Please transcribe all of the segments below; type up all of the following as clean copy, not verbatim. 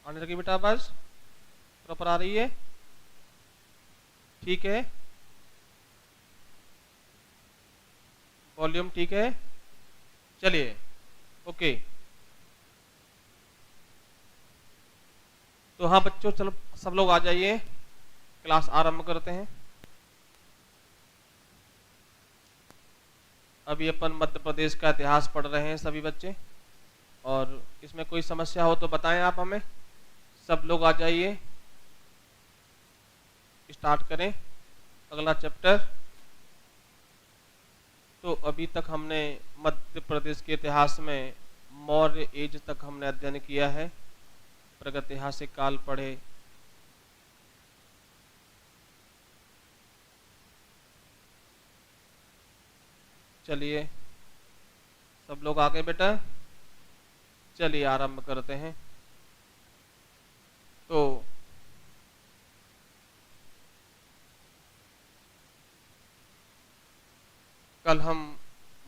आने लगी बेटा आवाज? प्रॉपर आ रही है? ठीक है, वॉल्यूम ठीक है, चलिए ओके। तो हाँ बच्चों, चलो सब लोग आ जाइए, क्लास आरंभ करते हैं। अभी अपन मध्य प्रदेश का इतिहास पढ़ रहे हैं सभी बच्चे, और इसमें कोई समस्या हो तो बताएं आप हमें। सब लोग आ जाइए, स्टार्ट करें अगला चैप्टर। तो अभी तक हमने मध्य प्रदेश के इतिहास में मौर्य एज तक हमने अध्ययन किया है, प्रागैतिहासिक काल पढ़े, चलिए सब लोग आ गए बेटा, चलिए आरंभ करते हैं। तो कल हम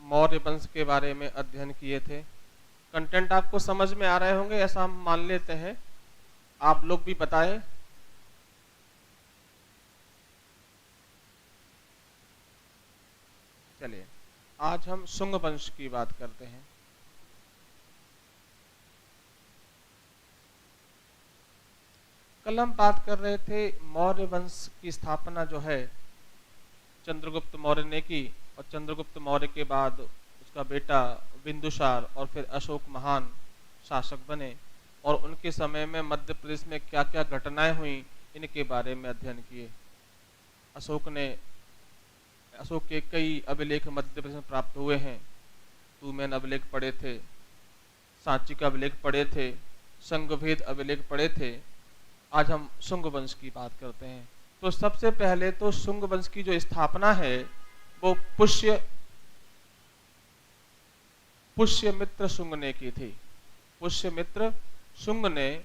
मौर्य वंश के बारे में अध्ययन किए थे। कंटेंट आपको समझ में आ रहे होंगे ऐसा हम मान लेते हैं, आप लोग भी बताएं। चलिए आज हम शुंग वंश की बात करते हैं। कल हम बात कर रहे थे मौर्य वंश की स्थापना जो है चंद्रगुप्त मौर्य ने की, और चंद्रगुप्त मौर्य के बाद उसका बेटा बिंदुसार और फिर अशोक महान शासक बने, और उनके समय में मध्य प्रदेश में क्या क्या घटनाएं हुई इनके बारे में अध्ययन किए। अशोक के कई अभिलेख मध्य प्रदेश में प्राप्त हुए हैं। तूमैन अभिलेख पढ़े थे, सांची का अभिलेख पढ़े थे, संघभेद अभिलेख पढ़े थे। आज हम शुंग वंश की बात करते हैं। तो सबसे पहले तो शुंग वंश की जो स्थापना है वो पुष्यमित्र शुंग ने की थी। पुष्यमित्र शुंग ने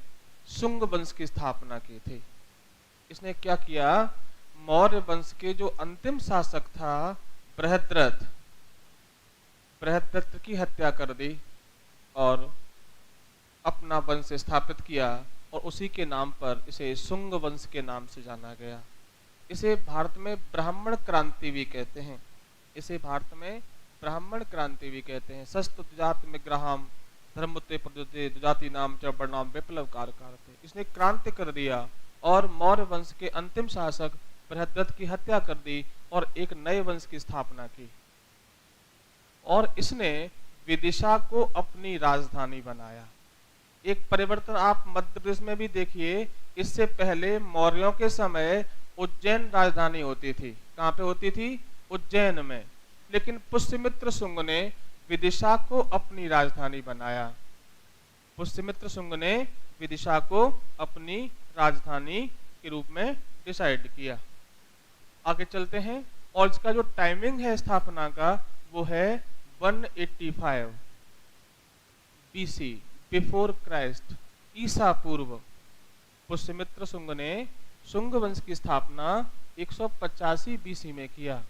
शुंग वंश की स्थापना की थी। इसने क्या किया, मौर्य वंश के जो अंतिम शासक था बृहद्रथ की हत्या कर दी और अपना वंश स्थापित किया, और उसी के नाम पर इसे शुंग वंश के नाम से जाना गया। इसे भारत में ब्राह्मण क्रांति भी कहते हैं। शस्त्र दुजात में ग्राहम धर्मते प्रद्युते दुजाति नाम च वर्णाम विप्लव कारते। इसने क्रांति कर दिया और मौर्य वंश के अंतिम शासक बृहद्रथ की हत्या कर दी और एक नए वंश की स्थापना की। और इसने विदिशा को अपनी राजधानी बनाया। एक परिवर्तन आप मध्य प्रदेश में भी देखिए, इससे पहले मौर्यों के समय उज्जैन राजधानी होती थी। कहाँ पे होती थी? उज्जैन में। लेकिन पुष्यमित्र शुंग ने विदिशा को अपनी राजधानी बनाया। पुष्यमित्र शुंग ने विदिशा को अपनी राजधानी के रूप में डिसाइड किया। आगे चलते हैं, और इसका जो टाइमिंग है स्थापना का वो है 185 बीसी, बिफोर क्राइस्ट, ईसा पूर्व। पुष्यमित्र शुंग ने शुंग वंश की स्थापना 185 बीसी में किया,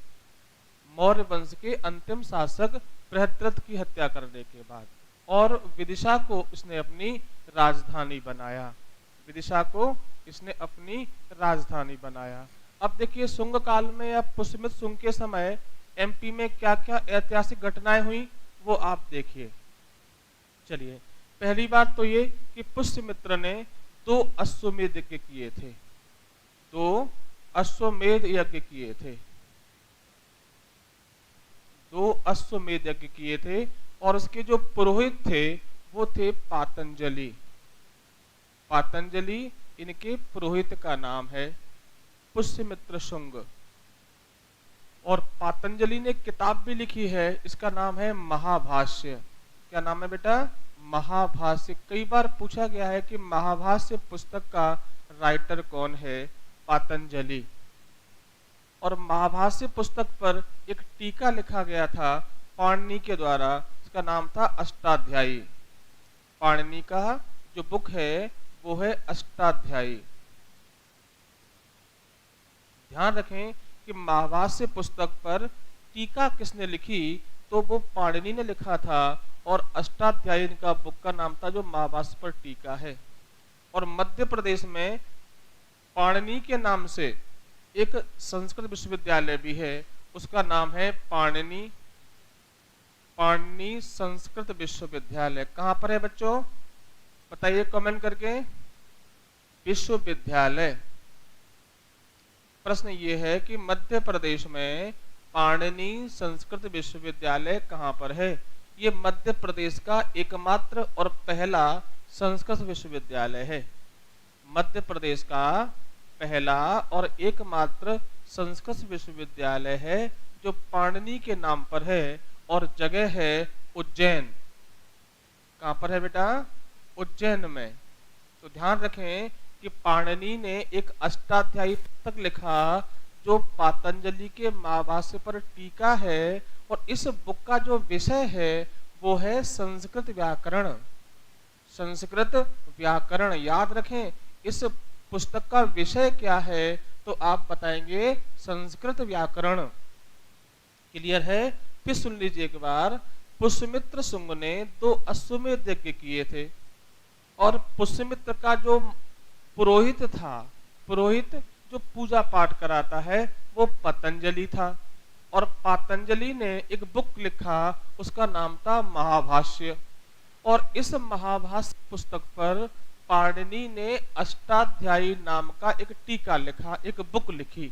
मौर्य वंश के अंतिम शासक बृहद्रथ की हत्या करने के बाद। और विदिशा को इसने अपनी राजधानी बनाया। अब देखिए शुंग काल में या पुष्यमित्र शुंग के समय एमपी में क्या क्या ऐतिहासिक घटनाएं हुई वो आप देखिए। चलिए, पहली बात तो ये कि पुष्यमित्र ने 2 अश्वमेध यज्ञ किए थे। 2 अश्वमेध यज्ञ किए थे और उसके जो पुरोहित थे वो थे पातंजलि। इनके पुरोहित का नाम है पुष्यमित्र शुंग। और पातंजलि ने किताब भी लिखी है, इसका नाम है महाभाष्य। क्या नाम है बेटा? महाभाष्य। कई बार पूछा गया है कि महाभाष्य पुस्तक का राइटर कौन है? पातंजलि। और महाभाष्य पुस्तक पर एक टीका लिखा गया था पाणिनि के द्वारा, इसका नाम था अष्टाध्यायी। पाणिनि का जो बुक है वो है अष्टाध्यायी। ध्यान रखें कि महाभाष्य पुस्तक पर टीका किसने लिखी, तो वो पाणिनि ने लिखा था, और अष्टाध्यायी का बुक का नाम था जो महाभाष्य पर टीका है। और मध्य प्रदेश में पाणिनि के नाम से एक संस्कृत विश्वविद्यालय भी है, उसका नाम है पाणिनि संस्कृत विश्वविद्यालय। कहां पर है बच्चों, बताइए कमेंट करके। विश्वविद्यालय। प्रश्न ये है कि मध्य प्रदेश में पाणिनि संस्कृत विश्वविद्यालय कहां पर है। ये मध्य प्रदेश का एकमात्र और पहला संस्कृत विश्वविद्यालय है। मध्य प्रदेश का पहला और एकमात्र संस्कृत विश्वविद्यालय है जो पाणिनि के नाम पर है और जगह है उज्जैन। कहां पर है बेटा, उज्जैन में। तो ध्यान रखें कि पाणिनि ने एक अष्टाध्यायी पुस्तक लिखा जो पातंजलि के महाभाष्य पर टीका है, और इस बुक का जो विषय है वो है संस्कृत व्याकरण। संस्कृत व्याकरण याद रखें, इस पुस्तक का विषय क्या है तो आप बताएंगे संस्कृत व्याकरण। क्लियर है। फिर सुन लीजिए एक बार। पुष्यमित्र शुंग ने 2 अश्वमेध यज्ञ किए थे, और पुष्यमित्र का जो पुरोहित था, पुरोहित जो पूजा पाठ कराता है, वो पतंजलि था। और पतंजलि ने एक बुक लिखा, उसका नाम था महाभाष्य। और इस महाभाष्य पुस्तक पर पाणिनि ने अष्टाध्यायी नाम का एक टीका लिखा, एक बुक लिखी।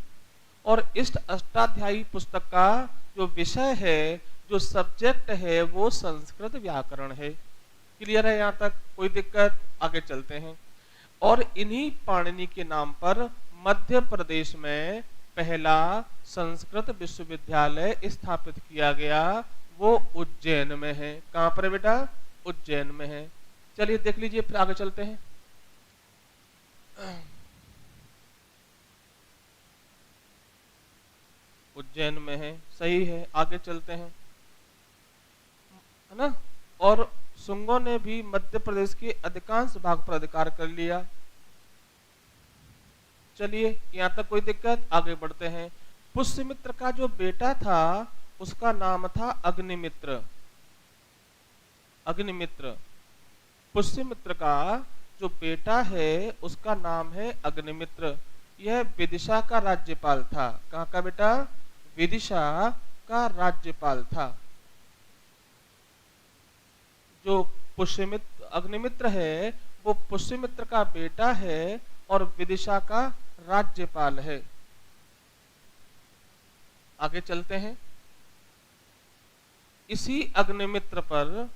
और इस अष्टाध्यायी पुस्तक का जो विषय है, जो सब्जेक्ट है, वो संस्कृत व्याकरण है। क्लियर है यहाँ तक, कोई दिक्कत? आगे चलते हैं। और इन्हीं पाणिनि के नाम पर मध्य प्रदेश में पहला संस्कृत विश्वविद्यालय स्थापित किया गया, वो उज्जैन में है। कहां पर है बेटा, उज्जैन में है। चलिए देख लीजिए, फिर आगे चलते हैं। उज्जैन में है, सही है। आगे चलते हैं, है ना। और शुंगों ने भी मध्य प्रदेश के अधिकांश भाग पर अधिकार कर लिया। चलिए यहां तक कोई दिक्कत? आगे बढ़ते हैं। पुष्यमित्र का जो बेटा था उसका नाम था अग्निमित्र। अग्निमित्र। पुष्यमित्र का जो बेटा है उसका नाम है अग्निमित्र। यह विदिशा का राज्यपाल था। कहां का बेटा? विदिशा का राज्यपाल था। जो पुष्यमित्र अग्निमित्र है वो पुष्यमित्र का बेटा है और विदिशा का राज्यपाल है। आगे चलते हैं। इसी अग्निमित्र पर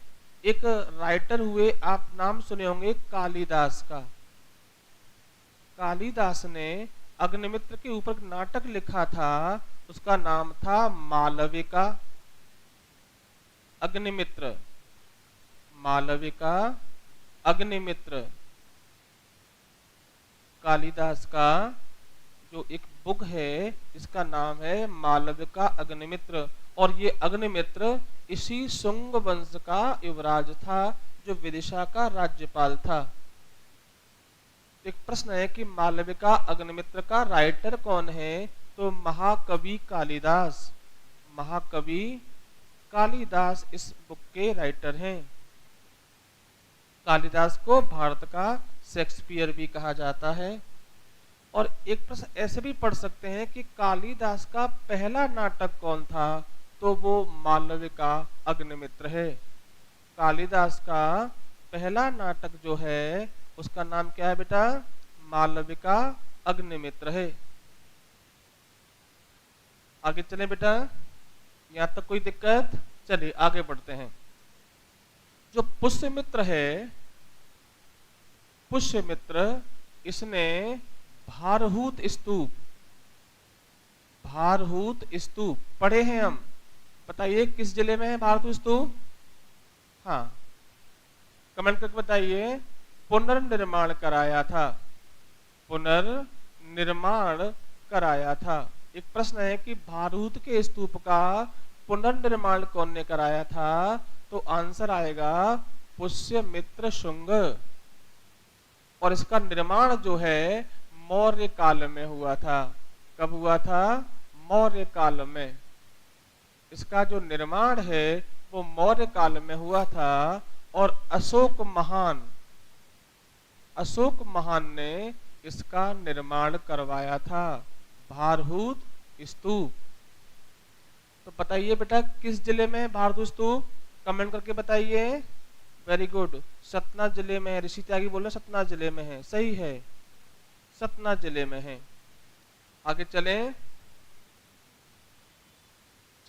एक राइटर हुए, आप नाम सुने होंगे कालिदास का। कालिदास ने अग्निमित्र के ऊपर नाटक लिखा था, उसका नाम था मालविका। अग्निमित्र, मालविका, अग्निमित्र। कालिदास का जो एक बुक है इसका नाम है मालविका अग्निमित्र। और ये अग्निमित्र इसी शुंग वंश का युवराज था जो विदिशा का राज्यपाल था। एक प्रश्न है कि मालविका अग्निमित्र का राइटर कौन है, तो महाकवि कालिदास। महाकवि कालिदास इस बुक के राइटर हैं। कालिदास को भारत का शेक्सपियर भी कहा जाता है। और एक प्रश्न ऐसे भी पढ़ सकते हैं कि कालिदास का पहला नाटक कौन था, तो वो मालविका अग्निमित्र है। कालिदास का पहला नाटक जो है उसका नाम क्या है बेटा? मालविका अग्निमित्र है। आगे चलें बेटा, यहां तक कोई दिक्कत? चलिए आगे बढ़ते हैं। जो पुष्यमित्र है, पुष्यमित्र, इसने भारहूत स्तूप, भारहूत स्तूप पढ़े हैं हम। बताइए किस जिले में है भारहूत स्तूप? हाँ, कमेंट करके बताइए। पुनर्निर्माण कराया था, पुनर्निर्माण कराया था। एक प्रश्न है कि भारहूत के स्तूप का पुनर्निर्माण कौन ने कराया था, तो आंसर आएगा पुष्यमित्र शुंग। और इसका निर्माण जो है मौर्य काल में हुआ था। कब हुआ था? मौर्य काल में। इसका जो निर्माण है वो मौर्य काल में हुआ था। और अशोक महान, अशोक महान ने इसका निर्माण करवाया था। भारहूत स्तूप। तो बताइए बेटा किस जिले में है भारहूत स्तूप? कमेंट करके बताइए। वेरी गुड, सतना जिले में है। ऋषि त्यागी बोल रहे सतना जिले में है, सही है, सतना जिले में है। आगे चलें,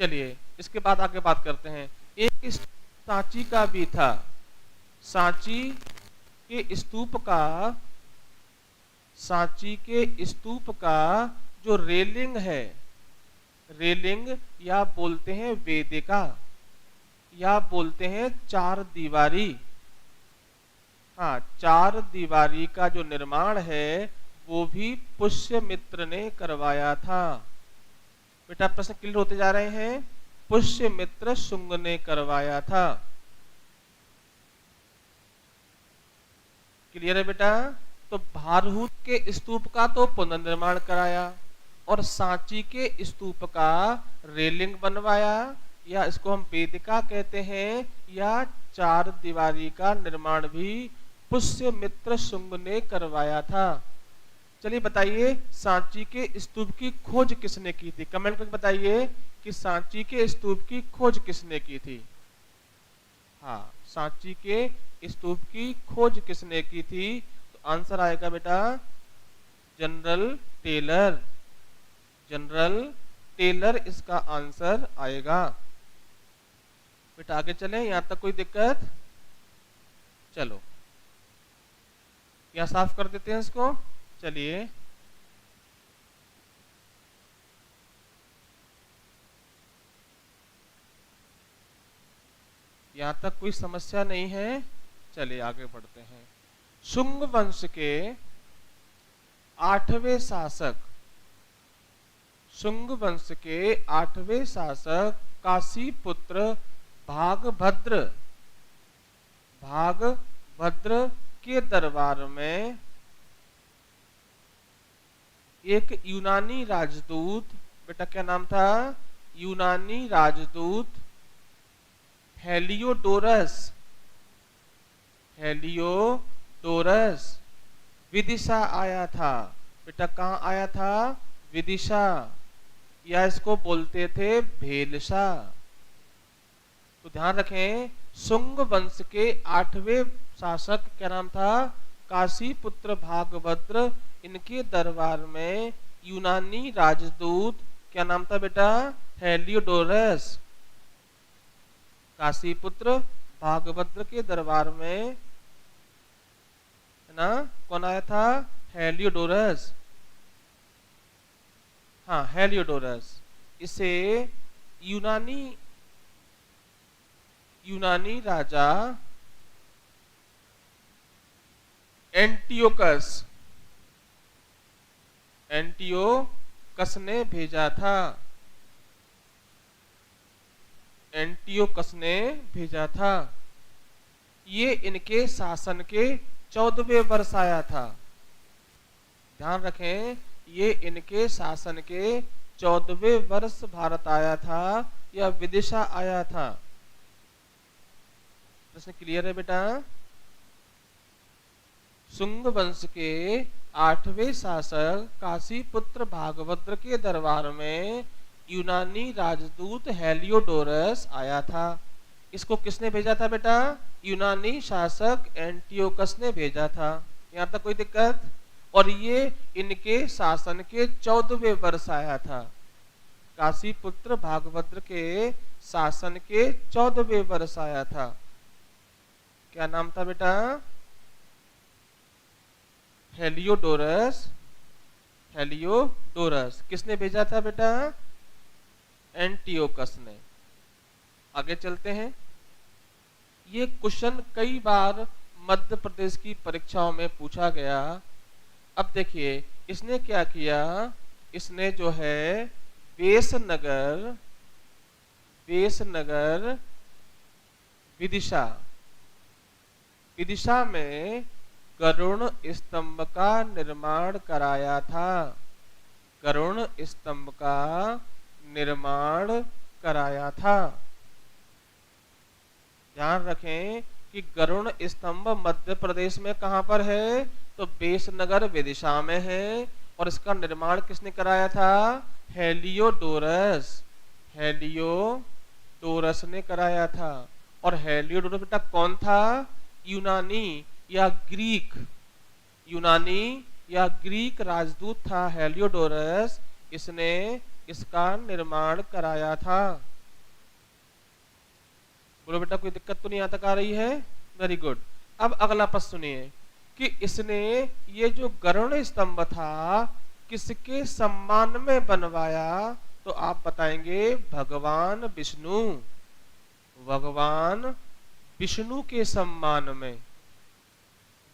चलिए इसके बाद आगे बात करते हैं। एक सांची का भी था। सांची के स्तूप का, सांची के स्तूप का जो रेलिंग है, रेलिंग या बोलते हैं वेदिका या बोलते हैं चार दीवारी, हाँ चार दीवारी का जो निर्माण है वो भी पुष्यमित्र ने करवाया था। बेटा प्रश्न क्लियर होते जा रहे हैं। पुष्यमित्र शुंग ने करवाया था। क्लियर है बेटा? तो भारहूत के स्तूप का तो पुनर्निर्माण कराया और सांची के स्तूप का रेलिंग बनवाया, या इसको हम वेदिका कहते हैं, या चार दीवारी का निर्माण भी पुष्यमित्र शुंग ने करवाया था। चलिए बताइए सांची के स्तूप की खोज किसने की थी? कमेंट करके बताइए कि सांची के स्तूप की खोज किसने की थी। हाँ, सांची के स्तूप की खोज किसने की थी? तो आंसर आएगा बेटा जनरल टेलर। जनरल टेलर इसका आंसर आएगा। बेटा आगे चलें, यहां तक कोई दिक्कत? चलो यहां साफ कर देते हैं इसको। चलिए यहां तक कोई समस्या नहीं है। चलिए आगे बढ़ते हैं। शुंग वंश के 8वें शासक, शुंग वंश के 8वें शासक काशी पुत्र भागभद्र, भागभद्र के दरबार में एक यूनानी राजदूत, बेटा क्या नाम था? यूनानी राजदूत हेलियोडोरस, हेलियोडोरस विदिशा आया था। बेटा कहाँ आया था? विदिशा, या इसको बोलते थे भेलसा। तो ध्यान रखें, शुंग वंश के 8वें शासक क्या नाम था? काशी पुत्र भागभद्र। इनके दरबार में यूनानी राजदूत क्या नाम था बेटा? हेलियोडोरस। काशी पुत्र भागभद्र के दरबार में है ना, कौन आया था? हेलियोडोरस। हाँ हेलियोडोरस। इसे यूनानी राजा एंटियोकस ने भेजा था। एंटियोकस ने भेजा था। ये इनके शासन के 14वें वर्ष आया था। ध्यान रखें, ये इनके शासन के 14वें वर्ष भारत आया था या विदिशा आया था। प्रश्न क्लियर है बेटा? शुंग वंश के 8वें शासक काशी पुत्र भागभद्र के दरबार में यूनानी राजदूत हेलियोडोरस आया था। इसको किसने भेजा था बेटा? यूनानी शासक एंटियोकस ने भेजा था। यहाँ तक कोई दिक्कत? और ये इनके शासन के 14वें वर्ष आया था। काशी पुत्र भागभद्र के शासन के 14वें वर्ष आया था। क्या नाम था बेटा? हेलियोडोरस। हेलियोडोरस किसने भेजा था बेटा? एंटियोकस ने। आगे चलते हैं। ये क्वेश्चन कई बार मध्य प्रदेश की परीक्षाओं में पूछा गया। अब देखिए इसने क्या किया, इसने जो है वेशनगर विदिशा में गरुण स्तंभ का निर्माण कराया था। गरुण स्तंभ का निर्माण कराया था। ध्यान रखें, कि गरुड़ स्तंभ मध्य प्रदेश में कहां पर है? तो बेसनगर विदिशा में है। और इसका निर्माण किसने कराया था? हेलियोडोरस। हेलियोडोरस ने कराया था। और हेलियोडोरस बेटा कौन था? यूनानी या ग्रीक, यूनानी या ग्रीक राजदूत था हेलियोडोरस। इसने इसका निर्माण कराया था। बोलो बेटा कोई दिक्कत तो नहीं यहाँ तक आ रही है? Very good. अब अगला प्रश्न सुनिए कि इसने ये जो गरुड़ स्तंभ था किसके सम्मान में बनवाया? तो आप बताएंगे भगवान विष्णु। भगवान विष्णु के सम्मान में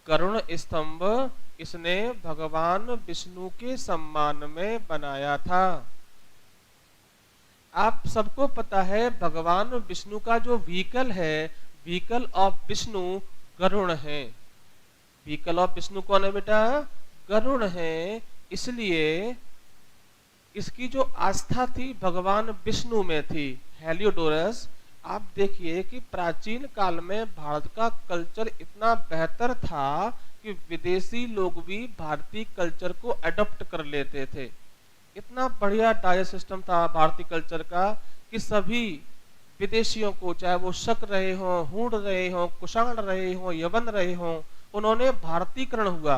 गरुड़ स्तंभ इसने भगवान विष्णु के सम्मान में बनाया था। आप सबको पता है भगवान विष्णु का जो व्हीकल है, व्हीकल ऑफ विष्णु गरुड़ है। व्हीकल ऑफ विष्णु कौन है बेटा? गरुड़ है। इसलिए इसकी जो आस्था थी भगवान विष्णु में थी। हेलियोडोरस, आप देखिए कि प्राचीन काल में भारत का कल्चर इतना बेहतर था कि विदेशी लोग भी भारतीय कल्चर को अडॉप्ट कर लेते थे। इतना बढ़िया डाइजेस्ट सिस्टम था भारतीय कल्चर का कि सभी विदेशियों को, चाहे वो शक रहे हों, हूण रहे हों, कुषाण रहे हों, यवन रहे हों, उन्होंने भारतीकरण हुआ।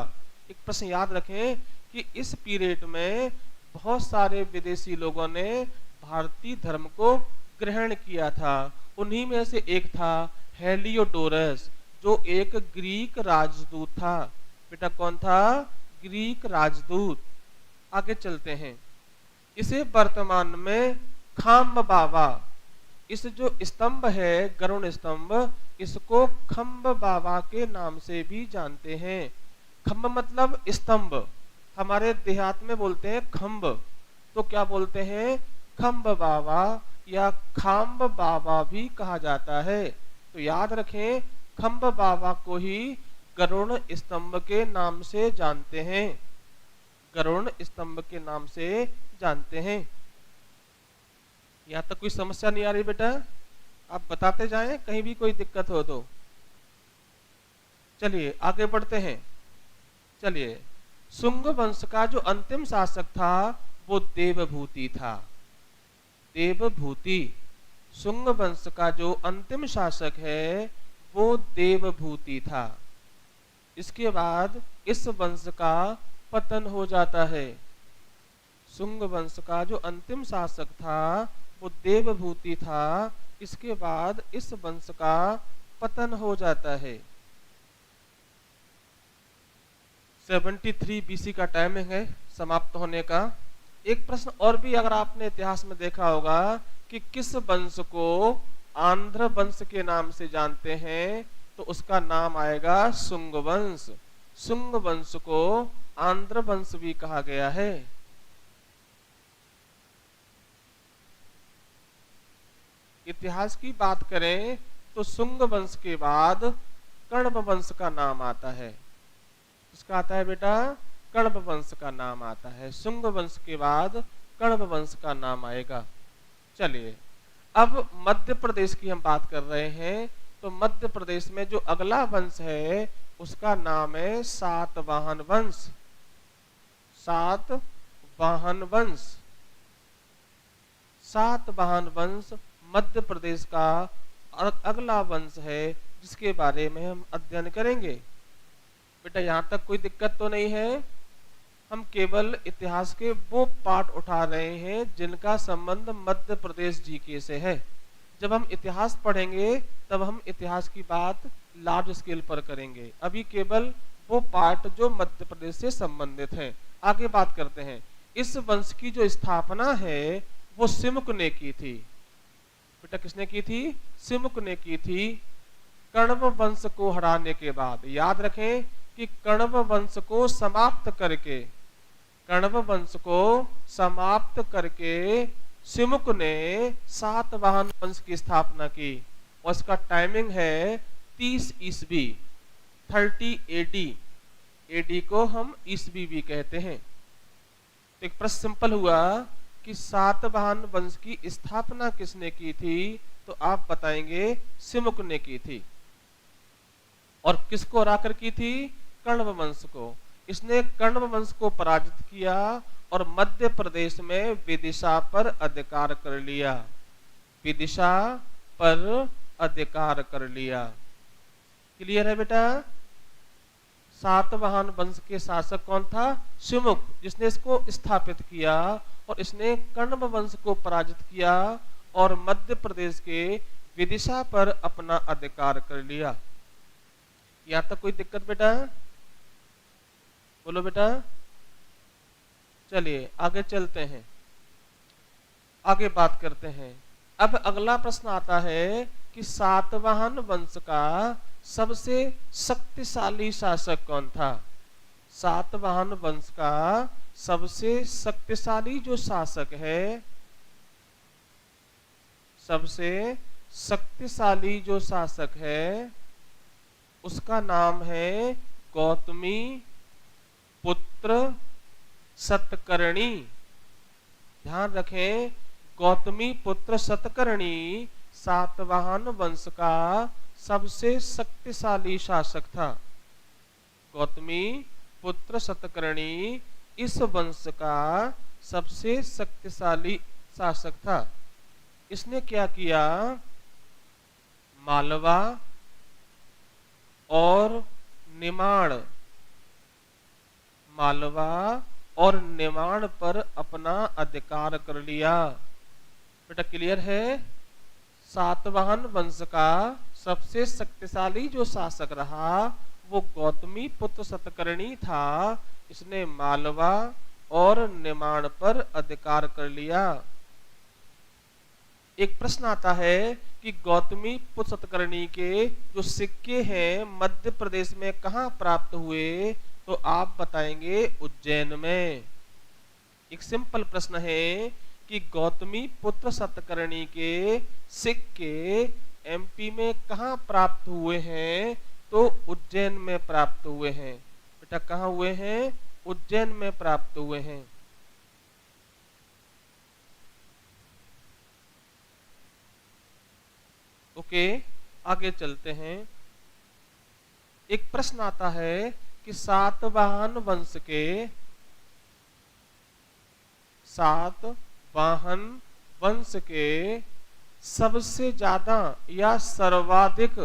एक प्रश्न याद रखें कि इस पीरियड में बहुत सारे विदेशी लोगों ने भारतीय धर्म को ग्रहण किया था। उन्हीं में से एक था हेलियोडोरस, जो एक ग्रीक राजदूत था। बेटा कौन था? ग्रीक राजदूत। आगे चलते हैं। इसे वर्तमान में खाम्ब बाबा, इस जो स्तंभ है गरुड़ स्तंभ, इसको खम्ब बाबा के नाम से भी जानते हैं। खम्ब मतलब स्तंभ, हमारे देहात में बोलते हैं खम्ब, तो क्या बोलते हैं? खम्ब बाबा या खाम्ब बाबा भी कहा जाता है। तो याद रखें खम्ब बाबा को ही गरुड़ स्तंभ के नाम से जानते हैं। गरुड़ स्तंभ के नाम से जानते हैं। यहां तक कोई समस्या नहीं आ रही बेटा? आप बताते जाएं कहीं भी कोई दिक्कत हो तो। चलिए आगे बढ़ते हैं। चलिए, शुंग वंश का जो अंतिम शासक था वो देवभूति था। देवभूति, शुंग वंश का जो अंतिम शासक है वो देवभूति था। इसके बाद इस वंश का पतन हो जाता है। शुंग वंश का जो अंतिम शासक था वो देवभूति था। इसके बाद इस वंश का पतन हो जाता है। 73 बीसी का टाइमिंग है समाप्त होने का। एक प्रश्न और भी अगर आपने इतिहास में देखा होगा कि किस वंश को आंध्र वंश के नाम से जानते हैं, तो उसका नाम आएगा शुंग वंश। शुंग वंश को आंध्र वंश भी कहा गया है। इतिहास की बात करें तो शुंग वंश के बाद कण्व वंश का नाम आता है। इसका आता है बेटा? कण्व वंश का नाम आता है। शुंग वंश के बाद कण्व वंश का नाम आएगा। चलिए, अब मध्य प्रदेश की हम बात कर रहे हैं। तो मध्य प्रदेश में जो अगला वंश है उसका नाम है सातवाहन वंश। सातवाहन वंश। सातवाहन वंश मध्य प्रदेश का अगला वंश है जिसके बारे में हम अध्ययन करेंगे। बेटा यहाँ तक कोई दिक्कत तो नहीं है? हम केवल इतिहास के वो पार्ट उठा रहे हैं जिनका संबंध मध्य प्रदेश जीके से है। जब हम इतिहास पढ़ेंगे तब हम इतिहास की बात लार्ज स्केल पर करेंगे। अभी केवल वो पार्ट जो मध्य प्रदेश से संबंधित है। आगे बात करते हैं। इस वंश की जो स्थापना है वो सिमुक ने की थी। बेटा किसने की थी? सिमुक ने की थी। कण्व वंश को हराने के बाद, याद रखें कि कण्व वंश को समाप्त करके, कण्व वंश को समाप्त करके सिमुक ने सातवाहन वंश की स्थापना की। और उसका टाइमिंग है 30 ईस्वी, 30 एडी। एडी को हम ईस्वी भी कहते हैं। तो एक प्रश्न सिंपल हुआ कि सातवाहन वंश की स्थापना किसने की थी? तो आप बताएंगे सिमुक ने की थी। और किसको हराकर की थी? कण्व वंश को। इसने कण्व वंश को पराजित किया और मध्य प्रदेश में विदिशा पर अधिकार कर लिया। विदिशा पर अधिकार कर लिया। क्लियर है बेटा? सातवाहन वंश के शासक कौन था? शिवमुख, जिसने इसको स्थापित किया और इसने कण्व वंश को पराजित किया और मध्य प्रदेश के विदिशा पर अपना अधिकार कर लिया। यहां तक कोई दिक्कत बेटा? बोलो बेटा। चलिए आगे चलते हैं, आगे बात करते हैं। अब अगला प्रश्न आता है कि सातवाहन वंश का सबसे शक्तिशाली शासक कौन था? सातवाहन वंश का सबसे शक्तिशाली जो शासक है, सबसे शक्तिशाली जो शासक है, उसका नाम है गौतमी पुत्र सतकर्णी। ध्यान रखें, गौतमी पुत्र सतकर्णी सातवाहन वंश का सबसे शक्तिशाली शासक था। गौतमी पुत्र सतकर्णी इस वंश का सबसे शक्तिशाली शासक था। इसने क्या किया? मालवा और निमाड़, मालवा और निमाड़ पर अपना अधिकार कर लिया। बेटा क्लियर है? सातवाहन वंश का सबसे शक्तिशाली जो शासक रहा वो गौतमी पुत्र सतकर्णी था। इसने मालवा और निमाड़ पर अधिकार कर लिया। एक प्रश्न आता है कि गौतमी पुत्र सतकर्णी के जो सिक्के हैं मध्य प्रदेश में कहाँ प्राप्त हुए? तो आप बताएंगे उज्जैन में। एक सिंपल प्रश्न है कि गौतमी पुत्र सतकर्णी के सिक्के एमपी में कहाँ प्राप्त हुए हैं? तो उज्जैन में प्राप्त हुए हैं। बेटा कहाँ हुए हैं? उज्जैन में प्राप्त हुए हैं। ओके, आगे चलते हैं। एक प्रश्न आता है कि सातवाहन वंश के, सातवाहन वंश के सबसे ज्यादा या सर्वाधिक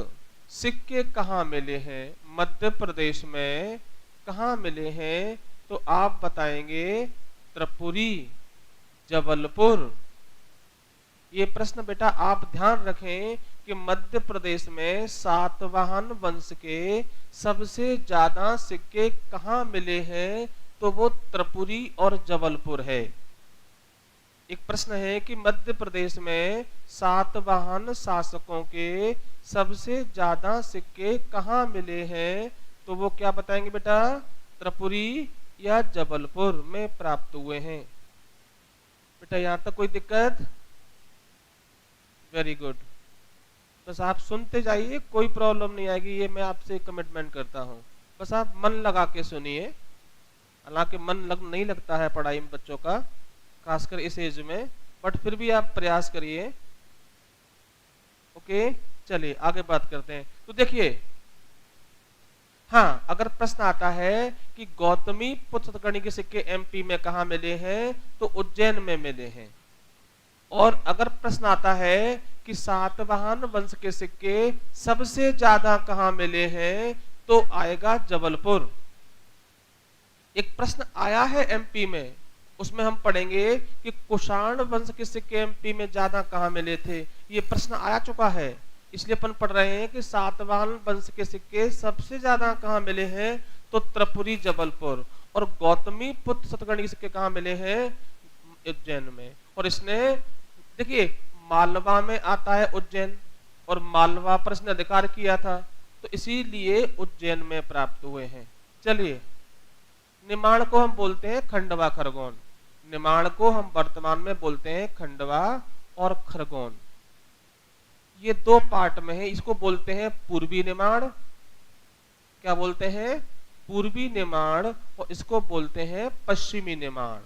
सिक्के कहाँ मिले हैं? मध्य प्रदेश में कहाँ मिले हैं? तो आप बताएंगे त्रिपुरी, जबलपुर। ये प्रश्न बेटा आप ध्यान रखें कि मध्य प्रदेश में सातवाहन वंश के सबसे ज्यादा सिक्के कहाँ मिले हैं? तो वो त्रिपुरी और जबलपुर है। एक प्रश्न है कि मध्य प्रदेश में सातवाहन शासकों के सबसे ज्यादा सिक्के कहाँ मिले हैं? तो वो क्या बताएंगे बेटा? त्रिपुरी या जबलपुर में प्राप्त हुए हैं। बेटा यहां तक कोई दिक्कत? Very good. बस आप सुनते जाइए, कोई प्रॉब्लम नहीं आएगी, ये मैं आपसे कमिटमेंट करता हूँ। बस आप मन लगा के सुनिए। हालांकि मन नहीं लगता है पढ़ाई में बच्चों का, खासकर इस एज में, बट फिर भी आप प्रयास करिए। ओके, चलिए आगे बात करते हैं। तो देखिए, हाँ, अगर प्रश्न आता है कि गौतमी पुत्र सतकर्णी के सिक्के एमपी में कहाँ मिले हैं? तो उज्जैन में मिले हैं। और अगर प्रश्न आता है कि सातवाहन वंश के सिक्के सबसे ज्यादा कहाँ मिले हैं? तो आएगा जबलपुर। एक प्रश्न आया है एमपी में, उसमें हम पढ़ेंगे कि कुषाण वंश के सिक्के एमपी में ज्यादा कहाँ मिले थे। ये प्रश्न आ चुका है, इसलिए अपन पढ़ रहे हैं कि सातवाहन वंश के सिक्के सबसे ज्यादा कहाँ मिले हैं? तो त्रिपुरी, जबलपुर। और गौतमी पुत्र सतकर्णी के सिक्के कहाँ मिले हैं? उज्जैन में। और इसने देखिए मालवा में आता है उज्जैन, और मालवा पर इसने अधिकार किया था, तो इसीलिए उज्जैन में प्राप्त हुए हैं। चलिए, निमाड़ को हम बोलते हैं खंडवा खरगोन। निमाड़ को हम वर्तमान में बोलते हैं खंडवा और खरगोन। ये दो पार्ट में है। इसको बोलते हैं पूर्वी निमाड़। क्या बोलते हैं? पूर्वी निमाड़। और इसको बोलते हैं पश्चिमी निमाड़।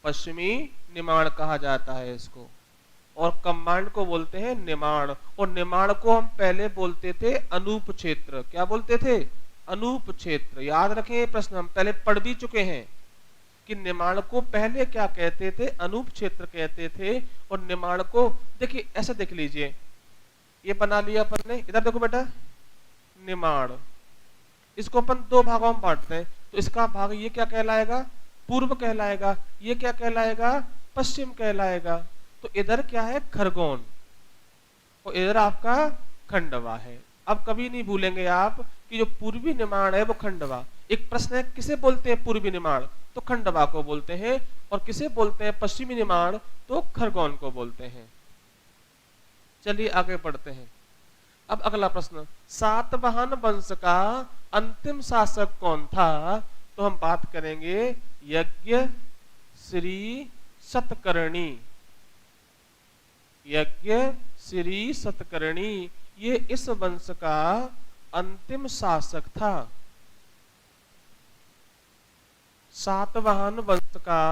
पश्चिमी निमाड़ कहा जाता है इसको। और कम्बाइंड को बोलते हैं निमाण। और निमाण को हम पहले बोलते थे अनूप क्षेत्र। क्या बोलते थे? अनूप क्षेत्र। याद रखें ये प्रश्न हम पहले पढ़ भी चुके हैं कि निमाण को पहले क्या कहते थे? अनूप क्षेत्र कहते थे। और निमाण को देखिए ऐसा देख लीजिए, ये बना लिया अपन ने, इधर देखो बेटा निमाण, इसको अपन दो भागों में बांटते हैं। तो इसका भाग ये क्या कहलाएगा? पूर्व कहलाएगा। ये क्या कहलाएगा? पश्चिम कहलाएगा। तो इधर क्या है? खरगोन, और इधर आपका खंडवा है। अब कभी नहीं भूलेंगे आप कि जो पूर्वी निमाण है वो खंडवा। एक प्रश्न है किसे बोलते हैं पूर्वी निमाण? तो खंडवा को बोलते हैं। और किसे बोलते हैं पश्चिमी निमाण? तो खरगोन को बोलते हैं। चलिए आगे बढ़ते हैं। अब अगला प्रश्न, सातवाहन वंश का अंतिम शासक कौन था? तो हम बात करेंगे यज्ञ श्री सतकर्णी। यज्ञ श्री सतकर्णी ये इस वंश का अंतिम शासक था। सातवाहन वंश का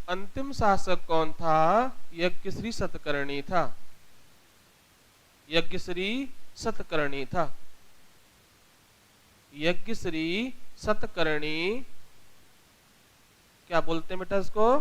अंतिम शासक कौन था? यज्ञ श्री सतकर्णी था। यज्ञ श्री सतकर्णी था। यज्ञ श्री सतकर्णी क्या बोलते हैं बेटा इसको?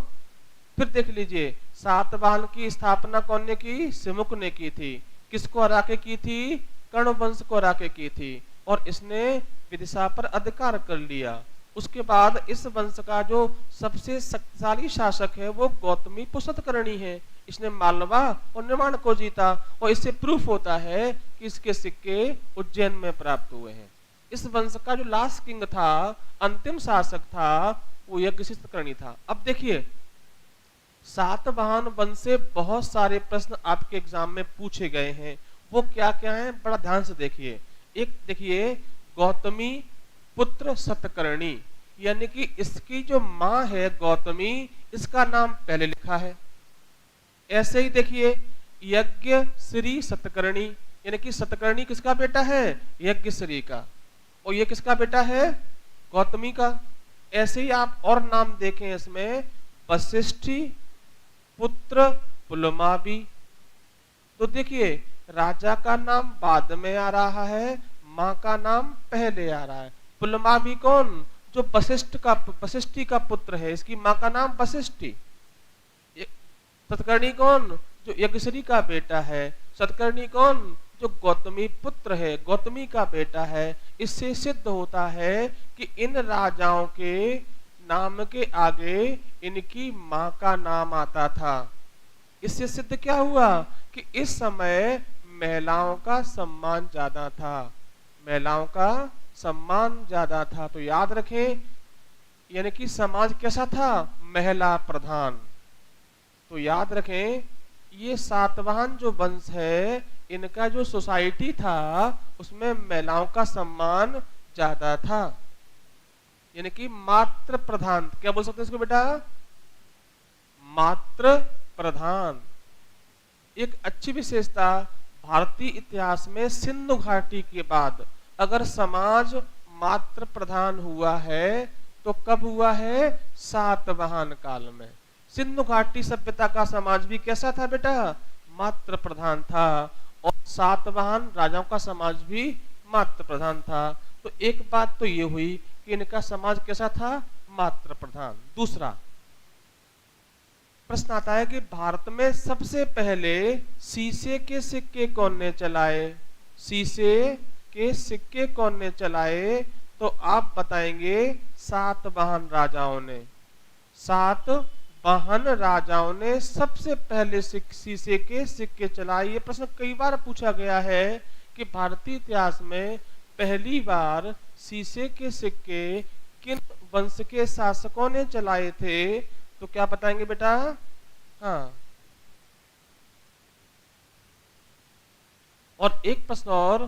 फिर देख लीजिए, सातवाहन की स्थापना कौन ने की? सिमुक ने की थी। किसको हरा के की थी? कर्ण वंश को हरा के की थी। और इसने विदिशा पर अधिकार कर लिया। उसके बाद इस वंश का जो सबसे शक्तिशाली शासक है वो गौतमी सतकर्णी है। इसने मालवा और निमाण को जीता। और इससे प्रूफ होता है कि इसके सिक्के उज्जैन में प्राप्त हुए हैं। इस वंश का जो लास्ट किंग था, अंतिम शासक था, वो यज्ञ श्री सतकर्णी था। अब देखिए, सातवाहन वंश से बहुत सारे प्रश्न आपके एग्जाम में पूछे गए हैं। वो क्या क्या है बड़ा ध्यान से देखिए। एक देखिए, गौतमी पुत्र सतकर्णी, यानी कि इसकी जो मां है गौतमी, इसका नाम पहले लिखा है। ऐसे ही देखिए, यज्ञ श्री सतकर्णी, यानी कि सतकर्णी किसका बेटा है? यज्ञ श्री का। और ये किसका बेटा है? गौतमी का। ऐसे ही आप और नाम देखें इसमें, वशिष्ठी पुत्र पुलमावी। तो देखिए, राजा का नाम बाद में आ रहा है, मां का नाम पहले आ रहा है। पुलमावी कौन? जो वशिष्ठी का पुत्र है, इसकी मां का नाम वशिष्ठी। सतकर्णी कौन? जो यज्ञश्री का बेटा है। सतकर्णी कौन? जो गौतमी पुत्र है, गौतमी का बेटा है। इससे सिद्ध होता है कि इन राजाओं के नाम के आगे इनकी मां का नाम आता था। इससे सिद्ध क्या हुआ कि इस समय महिलाओं का सम्मान ज्यादा था। महिलाओं का सम्मान ज्यादा था। तो याद रखें, यानी कि समाज कैसा था? महिला प्रधान। तो याद रखें, ये सातवाहन जो वंश है, इनका जो सोसाइटी था उसमें महिलाओं का सम्मान ज्यादा था। यानी कि मात्र प्रधान, क्या बोल सकते हैं इसको बेटा? मात्र प्रधान। एक अच्छी विशेषता भारतीय इतिहास में सिंधु घाटी के बाद अगर समाज मात्र प्रधान हुआ है तो कब हुआ है? सातवाहन काल में। सिंधु घाटी सभ्यता का समाज भी कैसा था बेटा? मात्र प्रधान था। और सातवाहन राजाओं का समाज भी मात्र प्रधान था। तो एक बात तो ये हुई कि इनका समाज कैसा था? मात्र प्रधान। दूसरा प्रश्न आता है कि भारत में सबसे पहले शीशे के सिक्के कौन ने चलाए? शीशे के सिक्के कौन ने चलाए? तो आप बताएंगे सातवाहन राजाओं ने। सातवाहन राजाओं ने सबसे पहले शीशे के सिक्के चलाए। ये प्रश्न कई बार पूछा गया है कि भारतीय इतिहास में पहली बार शीशे के सिक्के किन वंश के शासकों ने चलाए थे? तो क्या बताएंगे बेटा? हाँ। और एक प्रश्न और,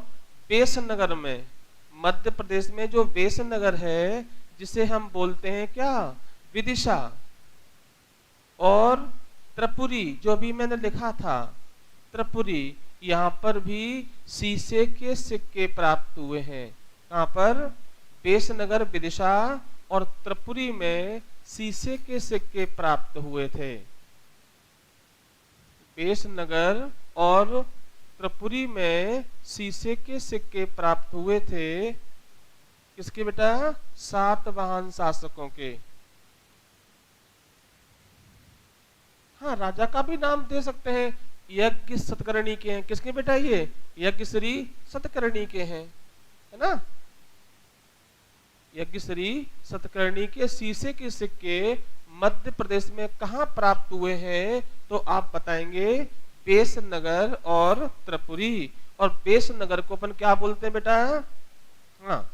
वेशनगर में, मध्य प्रदेश में जो वेशनगर है, जिसे हम बोलते हैं क्या? विदिशा, और त्रिपुरी, जो भी मैंने लिखा था त्रिपुरी, यहाँ पर भी शीशे के सिक्के प्राप्त हुए हैं। यहाँ पर वेशनगर, विदिशा और त्रिपुरी में शीशे के सिक्के प्राप्त हुए थे। बेसनगर और त्रिपुरी में शीशे के सिक्के प्राप्त हुए थे। किसके बेटा? सातवाहन शासकों के। हाँ, राजा का भी नाम दे सकते हैं। यज्ञ सतकर्णी के हैं। किसके बेटा? ये यज्ञ श्री सतकर्णी के हैं, है ना। यज्ञ श्री सतकर्णी के शीशे के सिक्के मध्य प्रदेश में कहाँ प्राप्त हुए हैं? तो आप बताएंगे बेसनगर और त्रिपुरी। और बेसनगर को अपन क्या बोलते हैं बेटा? हाँ,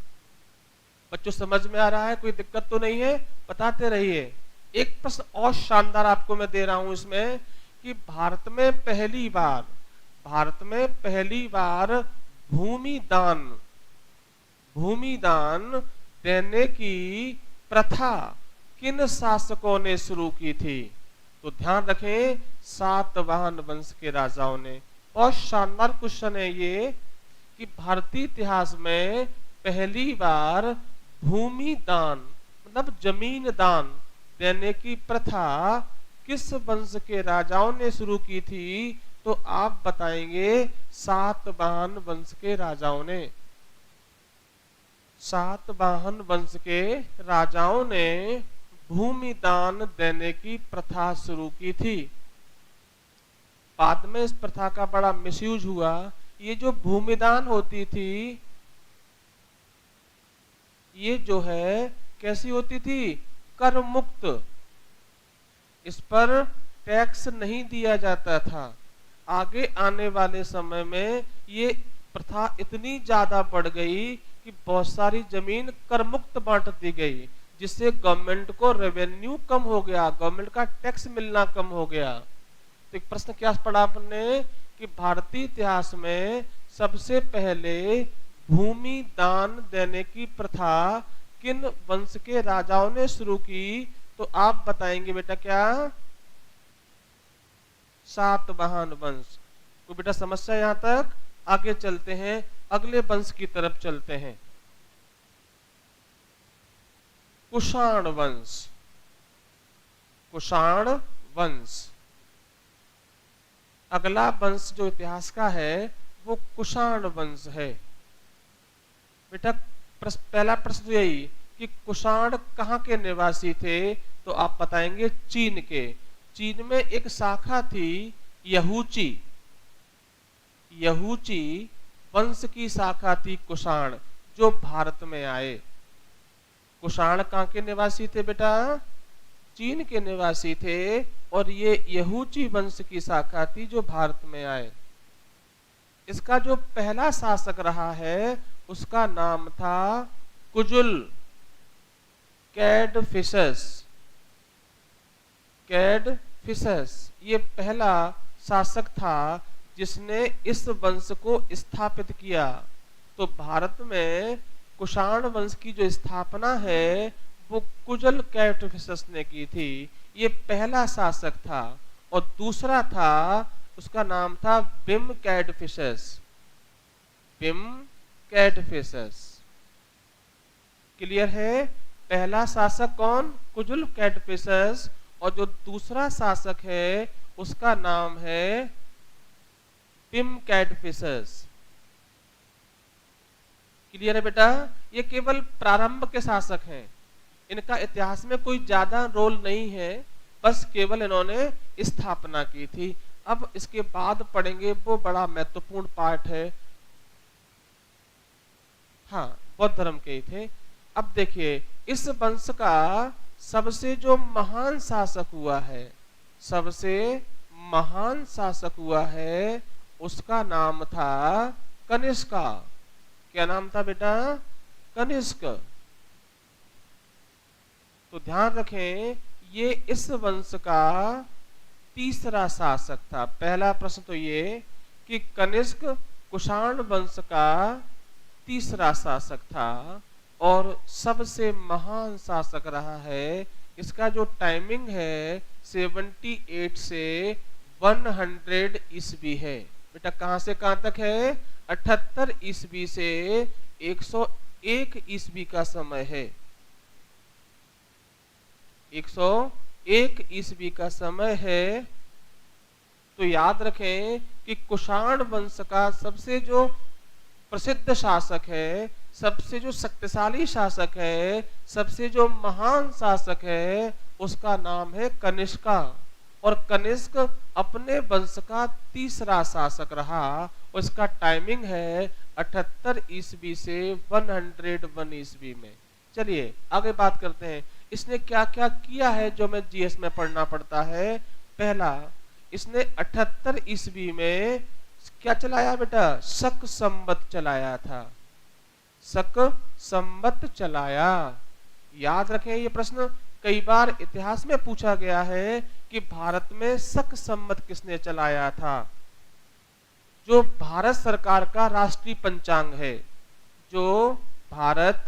बच्चों समझ में आ रहा है? कोई दिक्कत तो नहीं है? बताते रहिए। एक प्रश्न और शानदार आपको मैं दे रहा हूं इसमें कि भारत में पहली बार भूमि दान देने की प्रथा किन शासकों ने शुरू की थी? तो ध्यान रखें, सातवाहन वंश के राजाओं ने। और शानदार क्वेश्चन है ये कि भारतीय इतिहास में पहली बार भूमि दान मतलब जमीन दान देने की प्रथा किस वंश के राजाओं ने शुरू की थी? तो आप बताएंगे सातवाहन वंश के राजाओं ने। सातवाहन वंश के राजाओं ने भूमि दान देने की प्रथा शुरू की थी। बाद में इस प्रथा का बड़ा मिसयूज हुआ। ये जो भूमि दान होती थी, ये जो है कैसी होती थी? कर मुक्त। इस पर टैक्स नहीं दिया जाता था। आगे आने वाले समय में ये प्रथा इतनी ज्यादा बढ़ गई कि बहुत सारी जमीन कर मुक्त बांट दी गई, जिससे गवर्नमेंट को रेवेन्यू कम हो गया, गवर्नमेंट का टैक्स मिलना कम हो गया। तो एक प्रश्न क्या पढ़ा आपने कि भारतीय इतिहास में सबसे पहले भूमि दान देने की प्रथा किन वंश के राजाओं ने शुरू की? तो आप बताएंगे बेटा क्या? सातवाहन वंश। तो बेटा समस्या यहां तक। आगे चलते हैं, अगले वंश की तरफ चलते हैं। कुषाण वंश। कुषाण वंश अगला वंश जो इतिहास का है वो कुषाण वंश है। बेटा पहला प्रश्न यही कि कुषाण कहाँ के निवासी थे? तो आप बताएंगे चीन के। चीन में एक शाखा थी यहूची। यहूची वंश की शाखा थी कुषाण, जो भारत में आए। कुषाण कहाँ के निवासी थे बेटा? चीन के निवासी थे। और ये यहूची वंश की शाखा थी जो भारत में आए। इसका जो पहला शासक रहा है उसका नाम था कुजुल कैडफिसस। कैडफिसस ये पहला शासक था जिसने इस वंश को स्थापित किया। तो भारत में कुषाण वंश की जो स्थापना है वो कुजुल कैडफिसस ने की थी। ये पहला शासक था। और दूसरा था, उसका नाम था बिम कैडफिसस। बिम कैडफिसस। क्लियर है? पहला शासक कौन? कुजुल कैडफिसस। और जो दूसरा शासक है उसका नाम है बिम कैडफिसस। क्लियर है बेटा? ये केवल प्रारंभ के शासक हैं, इनका इतिहास में कोई ज्यादा रोल नहीं है, बस केवल इन्होंने स्थापना की थी। अब इसके बाद पढ़ेंगे वो बड़ा महत्वपूर्ण पार्ट है। हाँ, बौद्ध धर्म के ही थे। अब देखिए, इस वंश का सबसे जो महान शासक हुआ है, सबसे महान शासक हुआ है, उसका नाम था कनिष्क। क्या नाम था बेटा? कनिष्क। तो ध्यान रखें, ये इस वंश का तीसरा शासक था। पहला प्रश्न तो ये कि कनिष्क कुषाण वंश का तीसरा शासक था और सबसे महान शासक रहा है। इसका जो टाइमिंग है 78 से 100 ईस्वी है। बेटा कहां से कहां तक है? 78 ईस्वी से 101 ईस्वी का समय है। 101 ईस्वी का समय है। तो याद रखें कि कुषाण वंश का सबसे जो प्रसिद्ध शासक है, सबसे जो शक्तिशाली शासक है, सबसे जो महान शासक है, उसका नाम है कनिष्का। और कनिष्क अपने वंश का तीसरा शासक रहा। उसका टाइमिंग है 78 ईस्वी से 101 ईस्वी में। चलिए आगे बात करते हैं, इसने क्या क्या किया है जो हमें जीएस में पढ़ना पड़ता है। पहला, इसने 78 ईस्वी में क्या चलाया बेटा? शक संवत चलाया था। शक संवत चलाया। याद रखें, ये प्रश्न कई बार इतिहास में पूछा गया है कि भारत में शक संवत किसने चलाया था। जो भारत सरकार का राष्ट्रीय पंचांग है, जो भारत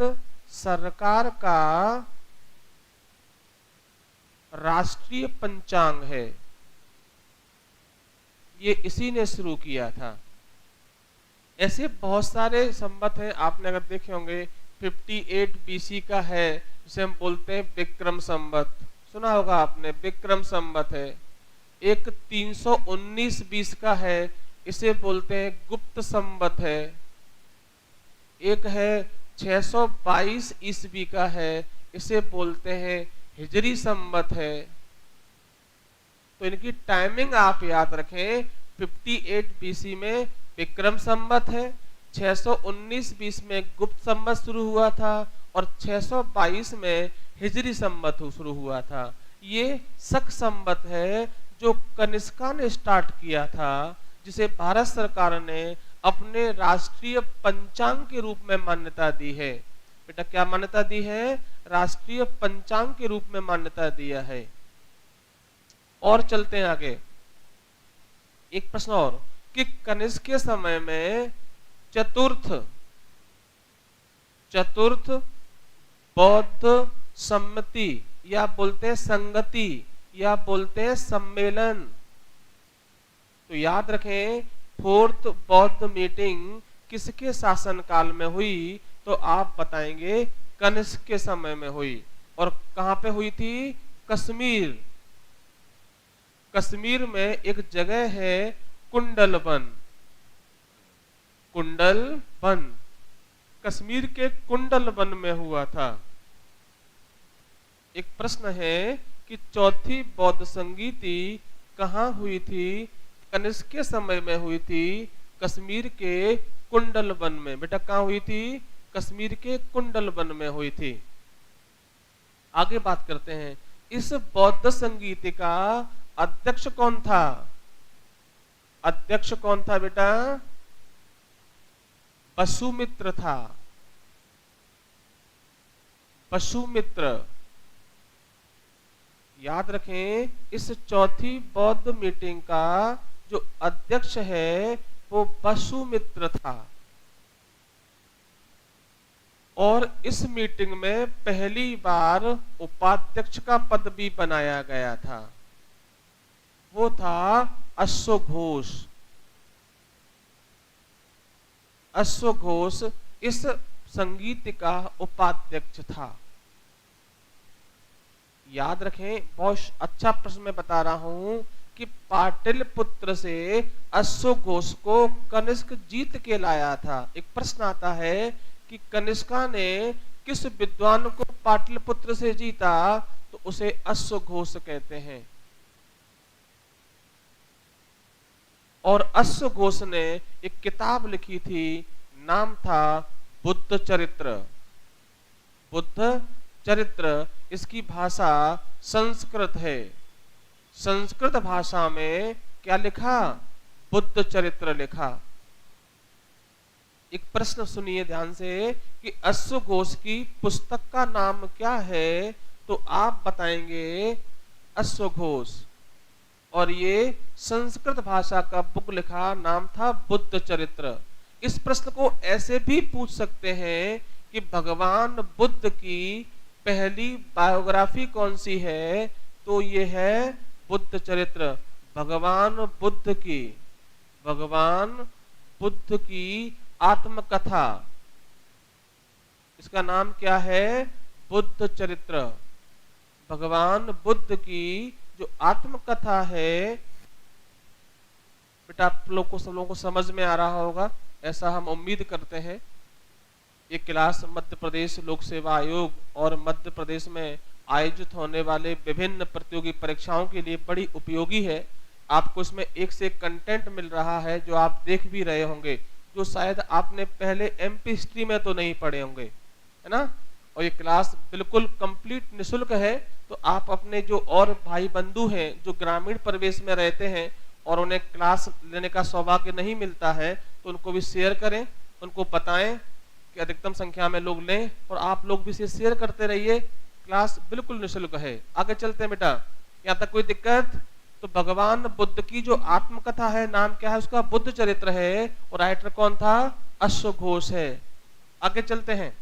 सरकार का राष्ट्रीय पंचांग है, ये इसी ने शुरू किया था। ऐसे बहुत सारे संवत हैं, आपने अगर देखे होंगे 58 बीसी का है जिसे हम बोलते हैं विक्रम संवत, सुना होगा आपने, विक्रम संवत है। एक 319 बीस का है, इसे बोलते हैं गुप्त संवत है। एक है 622 ईस्वी का है, इसे बोलते हैं हिजरी संवत है। तो इनकी टाइमिंग आप याद रखें, 58 बीसी में विक्रम संवत है, 619 बीस में गुप्त संवत शुरू हुआ था और 622 में हिजरी संवत शुरू हुआ था। ये शक संवत है जो कनिष्का ने स्टार्ट किया था, जिसे भारत सरकार ने अपने राष्ट्रीय पंचांग के रूप में मान्यता दी है। बेटा क्या मान्यता दी है? राष्ट्रीय पंचांग के रूप में मान्यता दिया है। और चलते हैं आगे, एक प्रश्न और कि कनिष्क के समय में चतुर्थ बौद्ध सम्मति या बोलते हैं संगति या बोलते हैं सम्मेलन। तो याद रखें, फोर्थ बौद्ध मीटिंग किसके शासन काल में हुई? तो आप बताएंगे कनिष्क के समय में हुई। और कहां पे हुई थी? कश्मीर। कश्मीर में एक जगह है कुंडलवन। कुंडलवन कश्मीर के कुंडलवन में हुआ था। एक प्रश्न है कि चौथी बौद्ध संगीति कहाँ हुई थी? कनिष्क के समय में हुई थी, कश्मीर के कुंडलवन में। बेटा कहाँ हुई थी? कश्मीर के कुंडलवन में हुई थी। आगे बात करते हैं, इस बौद्ध संगीति का अध्यक्ष कौन था? अध्यक्ष कौन था बेटा? वसुमित्र था। वसुमित्र। याद रखें, इस चौथी बौद्ध मीटिंग का जो अध्यक्ष है वो वसुमित्र था। और इस मीटिंग में पहली बार उपाध्यक्ष का पद भी बनाया गया था, वो था अश्वघोष। अश्वघोष इस संगीत का उपाध्यक्ष था। याद रखें, बहुत अच्छा प्रश्न मैं बता रहा हूं कि पाटलिपुत्र से अश्वघोष को कनिष्क जीत के लाया था। एक प्रश्न आता है कि कनिष्का ने किस विद्वान को पाटलिपुत्र से जीता? तो उसे अश्वघोष कहते हैं। और अश्वघोष ने एक किताब लिखी थी, नाम था बुद्ध चरित्र। बुद्ध चरित्र, इसकी भाषा संस्कृत है। संस्कृत भाषा में क्या लिखा? बुद्ध चरित्र लिखा। एक प्रश्न सुनिए ध्यान से कि अश्वघोष की पुस्तक का नाम क्या है? तो आप बताएंगे अश्वघोष। और ये संस्कृत भाषा का बुक लिखा, नाम था बुद्ध चरित्र। इस प्रश्न को ऐसे भी पूछ सकते हैं कि भगवान बुद्ध की पहली बायोग्राफी कौन सी है? तो ये है बुद्ध चरित्र। भगवान बुद्ध की आत्मकथा, इसका नाम क्या है? बुद्ध चरित्र। भगवान बुद्ध की जो आत्मकथा है बेटा आप लोग को, सब लोगों को समझ में आ रहा होगा, ऐसा हम उम्मीद करते हैं। ये क्लास मध्य प्रदेश लोक सेवा आयोग और मध्य प्रदेश में आयोजित होने वाले विभिन्न प्रतियोगी परीक्षाओं के लिए बड़ी उपयोगी है। आपको इसमें एक से एक कंटेंट मिल रहा है जो आप देख भी रहे होंगे, जो शायद आपने पहले एमपी हिस्ट्री में तो नहीं पढ़े होंगे, है ना। और ये क्लास बिल्कुल कंप्लीट निःशुल्क है, तो आप अपने जो और भाई बंधु हैं जो ग्रामीण परिवेश में रहते हैं और उन्हें क्लास लेने का सौभाग्य नहीं मिलता है, तो उनको भी शेयर करें, उनको बताएं कि अधिकतम संख्या में लोग लें, और आप लोग भी इसे शेयर करते रहिए। क्लास बिल्कुल निःशुल्क है। आगे चलते हैं बेटा, यहाँ तक कोई दिक्कत? तो भगवान बुद्ध की जो आत्मकथा है, नाम क्या है उसका? बुद्ध चरित्र है, और राइटर कौन था? अश्वघोष है। आगे चलते हैं।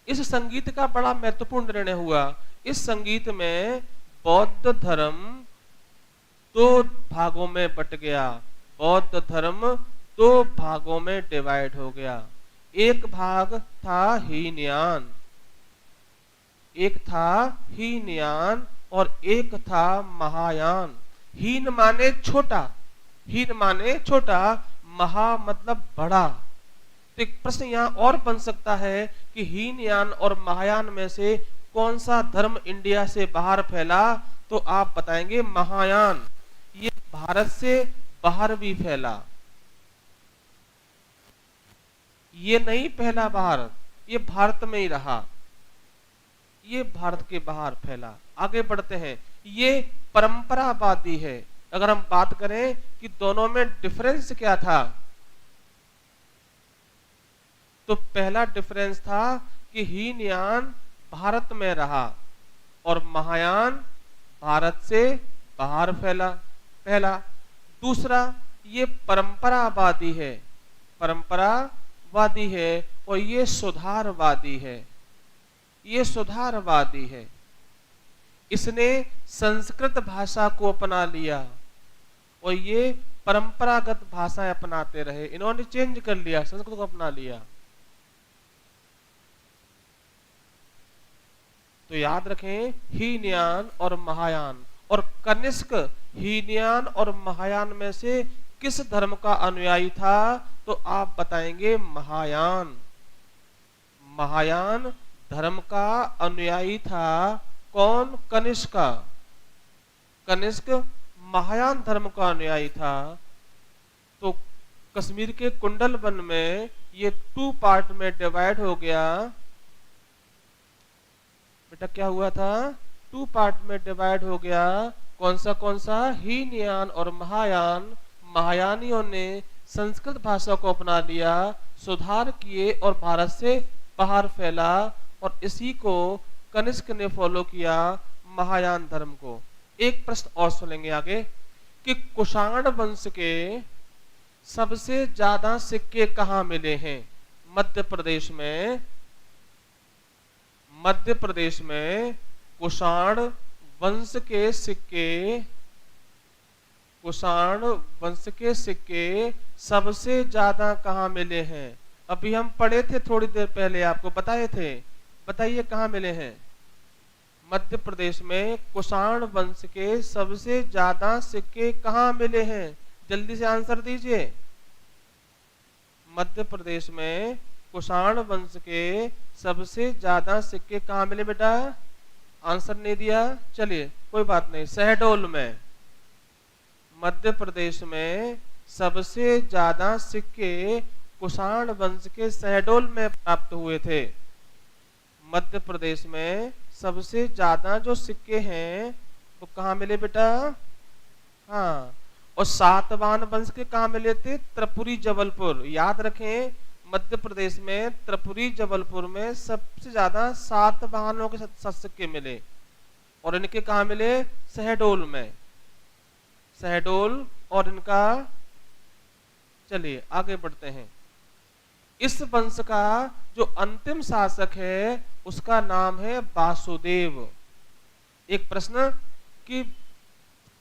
इस संगीत का बड़ा महत्वपूर्ण निर्णय हुआ। इस संगीत में बौद्ध धर्म दो भागों में बट गया। बौद्ध धर्म दो भागों में डिवाइड हो गया। एक भाग था हीनयान, एक था हीनयान और एक था महायान। हीन माने छोटा, हीन माने छोटा, महा मतलब बड़ा। तो एक प्रश्न यहाँ और बन सकता है कि हीनयान और महायान में से कौन सा धर्म इंडिया से बाहर फैला? तो आप बताएंगे महायान। ये भारत से बाहर भी फैला, ये नहीं फैला बाहर, ये भारत में ही रहा, ये भारत के बाहर फैला। आगे बढ़ते हैं। ये परंपरावादी है। अगर हम बात करें कि दोनों में डिफरेंस क्या था, तो पहला डिफरेंस था कि हीनयान भारत में रहा और महायान भारत से बाहर फैला, पहला। दूसरा, ये परंपरावादी है, परंपरावादी है, और ये सुधारवादी है, ये सुधारवादी है। इसने संस्कृत भाषा को अपना लिया और ये परंपरागत भाषाएं अपनाते रहे। इन्होंने चेंज कर लिया, संस्कृत को अपना लिया। तो याद रखें, हीनयान और महायान। और कनिष्क हीनयान और महायान में से किस धर्म का अनुयायी था? तो आप बताएंगे महायान। महायान धर्म का अनुयायी था। कौन? कनिष्क। कनिष्क महायान धर्म का अनुयायी था। तो कश्मीर के कुंडल वन में ये 2 पार्ट में डिवाइड हो गया। बेटा क्या हुआ था? 2 पार्ट में डिवाइड हो गया। कौन सा? हीनयान और महायान। महायानियों ने संस्कृत भाषा को अपना लिया, सुधार किए और भारत से बाहर फैला, और इसी को कनिष्क ने फॉलो किया, महायान धर्म को। एक प्रश्न और सुनेंगे आगे कि कुषाण वंश के सबसे ज्यादा सिक्के कहाँ मिले हैं? मध्य प्रदेश में। मध्य प्रदेश में कुषाण वंश के सिक्के, कुषाण वंश के सिक्के सबसे ज्यादा कहाँ मिले हैं? अभी हम पढ़े थे थोड़ी देर पहले, आपको बताए थे। बताइए कहाँ मिले हैं? मध्य प्रदेश में कुषाण वंश के सबसे ज्यादा सिक्के कहाँ मिले हैं? जल्दी से आंसर दीजिए। मध्य प्रदेश में कुषाण वंश के सबसे ज्यादा सिक्के कहाँ मिले बेटा? आंसर नहीं दिया, चलिए कोई बात नहीं। शहडोल में। मध्य प्रदेश में सबसे ज्यादा सिक्के कुषाण वंश के शहडोल में प्राप्त हुए थे। मध्य प्रदेश में सबसे ज्यादा जो सिक्के हैं वो कहाँ मिले बेटा? हाँ, और सातवाहन वंश के कहाँ मिले थे? त्रिपुरी जबलपुर। याद रखें, मध्य प्रदेश में त्रिपुरी जबलपुर में सबसे ज्यादा सातवाहनों के सिक्के मिले, और इनके कहाँ मिले? शहडोल में। शहडोल और इनका। चलिए आगे बढ़ते हैं। इस वंश का जो अंतिम शासक है उसका नाम है वासुदेव। एक प्रश्न कि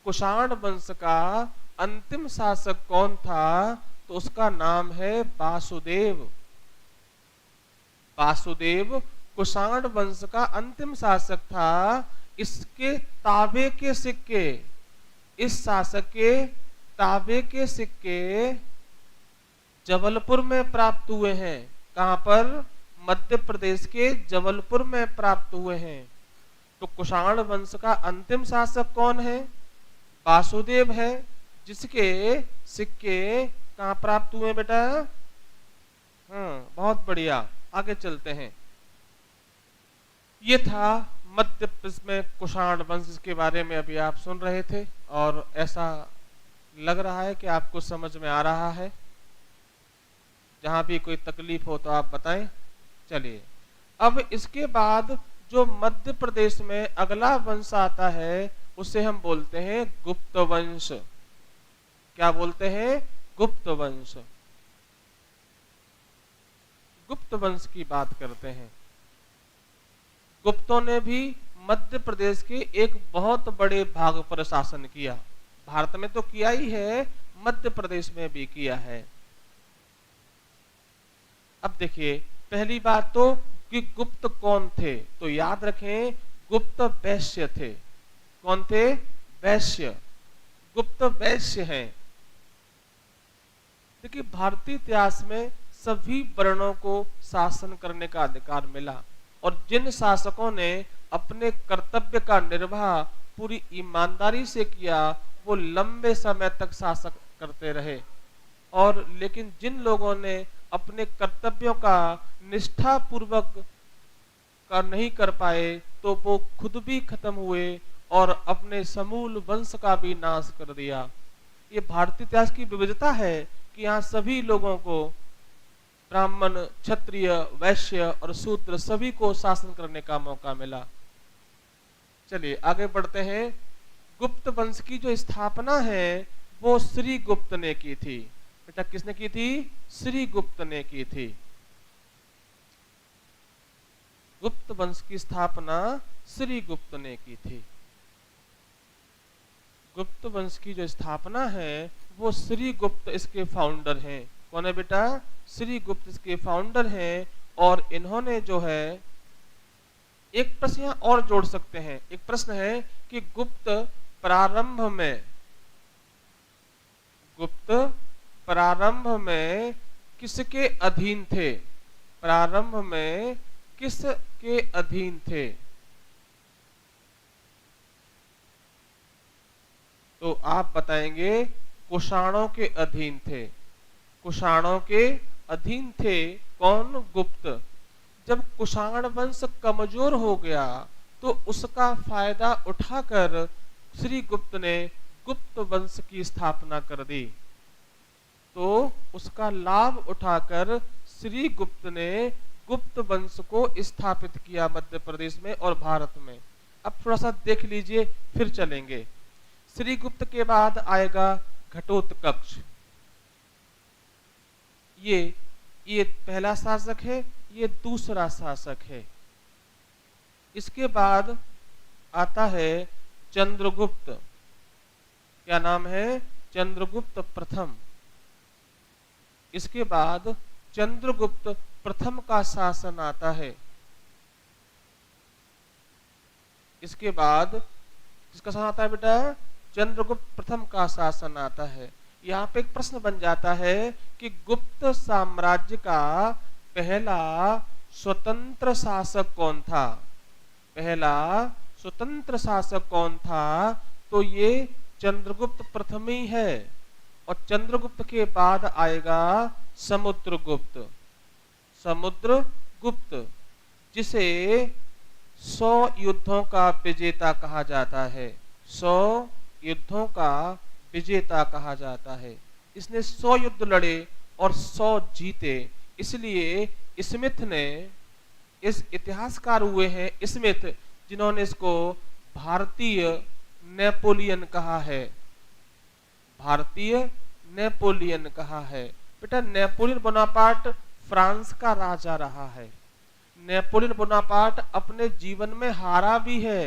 कुषाण वंश का अंतिम शासक कौन था? तो उसका नाम है वासुदेव। वासुदेव कुषाण वंश का अंतिम शासक था। इसके ताबे के सिक्के, इस शासक के तांबे के सिक्के जबलपुर में प्राप्त हुए हैं। कहां पर? मध्य प्रदेश के जबलपुर में प्राप्त हुए हैं। तो कुषाण वंश का अंतिम शासक कौन है? वासुदेव है, जिसके सिक्के कहां प्राप्त हुए बेटा? बहुत बढ़िया, आगे चलते हैं। ये था मध्य प्रदेश में कुषाण वंश के बारे में अभी आप सुन रहे थे, और ऐसा लग रहा है कि आपको समझ में आ रहा है। जहां भी कोई तकलीफ हो तो आप बताएं। चलिए, अब इसके बाद जो मध्य प्रदेश में अगला वंश आता है उसे हम बोलते हैं गुप्त वंश। क्या बोलते हैं? गुप्त वंश। गुप्त वंश की बात करते हैं। गुप्तों ने भी मध्य प्रदेश के एक बहुत बड़े भाग पर शासन किया। भारत में तो किया ही है, मध्य प्रदेश में भी किया है। अब देखिए, पहली बात तो कि गुप्त कौन थे, तो याद रखें गुप्त वैश्य थे। कौन थे? वैश्य। गुप्त वैश्य हैं। देखिए, भारतीय इतिहास में सभी वर्णों को शासन करने का अधिकार मिला, और जिन शासकों ने अपने कर्तव्य का निर्वाह पूरी ईमानदारी से किया वो लंबे समय तक शासक करते रहे। और लेकिन जिन लोगों ने अपने कर्तव्यों का निष्ठा पूर्वक का नहीं कर पाए तो वो खुद भी खत्म हुए और अपने समूल वंश का भी नाश कर दिया। ये भारतीय इतिहास की विविधता है कि यहाँ सभी लोगों को, ब्राह्मण, क्षत्रिय, वैश्य और शूद्र, सभी को शासन करने का मौका मिला। चलिए आगे बढ़ते हैं। गुप्त वंश की जो स्थापना है वो श्री गुप्त ने की थी। बेटा किसने की थी? श्री गुप्त ने की थी। गुप्त वंश की स्थापना श्री गुप्त ने की थी। गुप्त वंश की जो स्थापना है वो श्री गुप्त इसके फाउंडर हैं। कौन है बेटा? श्री गुप्त इसके फाउंडर हैं। और इन्होंने जो है, एक प्रश्न यहां और जोड़ सकते हैं। एक प्रश्न है कि गुप्त प्रारंभ में किसके अधीन थे? प्रारंभ में किसके अधीन थे? तो आप बताएंगे कुषाणों के अधीन थे। कुषाणों के अधीन थे। कौन? गुप्त। जब कुषाण वंश कमजोर हो गया तो उसका फायदा उठाकर श्री गुप्त ने गुप्त वंश की स्थापना कर दी। तो उसका लाभ उठाकर श्री गुप्त ने गुप्त वंश को स्थापित किया मध्य प्रदेश में और भारत में। अब थोड़ा सा देख लीजिए, फिर चलेंगे। श्री गुप्त के बाद आएगा घटोत्कच। ये पहला शासक है, ये दूसरा शासक है। इसके बाद आता है चंद्रगुप्त। क्या नाम है? चंद्रगुप्त प्रथम। इसके बाद चंद्रगुप्त प्रथम का शासन आता है। इसके बाद किसका शासन आता है बेटा? चंद्रगुप्त प्रथम का शासन आता है। यहाँ पे एक प्रश्न बन जाता है कि गुप्त साम्राज्य का पहला स्वतंत्र शासक कौन था? पहला स्वतंत्र शासक कौन था? तो ये चंद्रगुप्त प्रथम ही है। और चंद्रगुप्त के बाद आएगा समुद्रगुप्त। समुद्रगुप्त जिसे 100 युद्धों का विजेता कहा जाता है। 100 युद्धों का विजेता कहा जाता है। इसने 100 युद्ध लड़े और 100 जीते। इसलिए स्मिथ ने, इस इतिहासकार हुए हैं स्मिथ, जिन्होंने इसको भारतीय नेपोलियन कहा है। भारतीय नेपोलियन कहा है। बेटा नेपोलियन बोनापार्ट फ्रांस का राजा रहा है। नेपोलियन बोनापार्ट अपने जीवन में हारा भी है।